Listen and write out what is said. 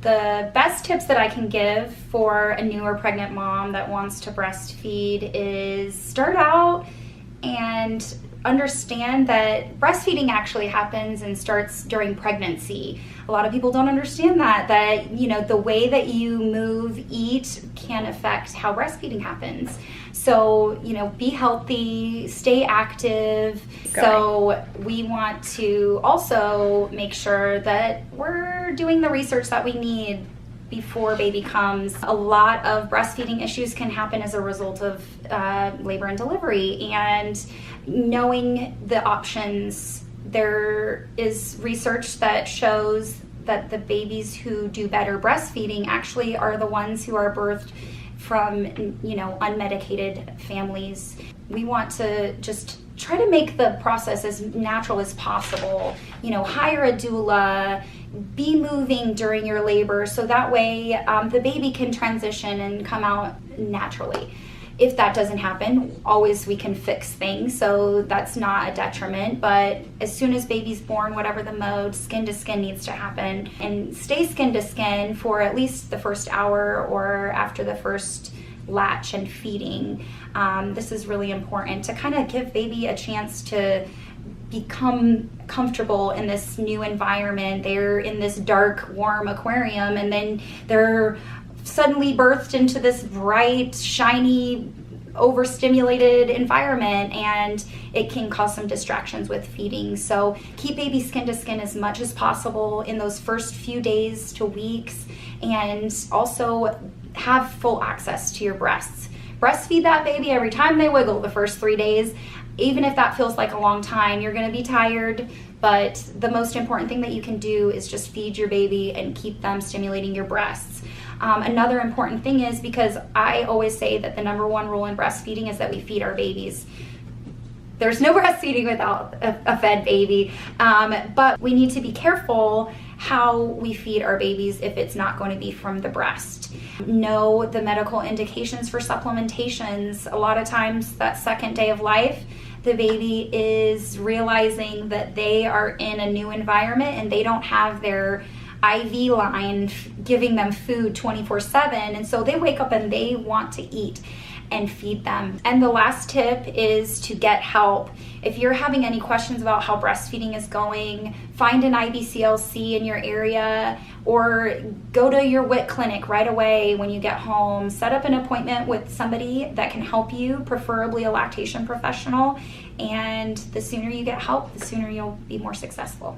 The best tips that I can give for a new or pregnant mom that wants to breastfeed is start out and understand that breastfeeding actually happens and starts during pregnancy. A lot of people don't understand that the way that you move, eat can affect how breastfeeding happens. So, be healthy, stay active. So we want to also make sure that we're doing the research that we need before baby comes. A lot of breastfeeding issues can happen as a result of labor and delivery, and knowing the options. There is research that shows that the babies who do better breastfeeding actually are the ones who are birthed from unmedicated families. We want to just try to make the process as natural as possible. Hire a doula, be moving during your labor, so that way the baby can transition and come out naturally. If that doesn't happen, always we can fix things, so that's not a detriment. But as soon as baby's born, whatever the mode, skin to skin needs to happen, and stay skin to skin for at least the first hour or after the first latch and feeding. This is really important to kind of give baby a chance to become comfortable in this new environment. They're in this dark, warm aquarium, and then they're suddenly birthed into this bright, shiny, overstimulated environment, and it can cause some distractions with feeding. So keep baby skin to skin as much as possible in those first few days to weeks, and also have full access to your breasts. Breastfeed that baby every time they wiggle the first 3 days. Even if that feels like a long time, you're going to be tired, but the most important thing that you can do is just feed your baby and keep them stimulating your breasts. Another important thing is, because I always say that the number one rule in breastfeeding is that we feed our babies. There's no breastfeeding without a fed baby, but we need to be careful how we feed our babies if it's not going to be from the breast. Know the medical indications for supplementations. A lot of times that second day of life, the baby is realizing that they are in a new environment and they don't have their IV line giving them food 24/7, and so they wake up and they want to eat and feed them. And the last tip is to get help. If you're having any questions about how breastfeeding is going, find an IBCLC in your area or go to your WIC clinic right away when you get home. Set up an appointment with somebody that can help you, preferably a lactation professional, and the sooner you get help, the sooner you'll be more successful.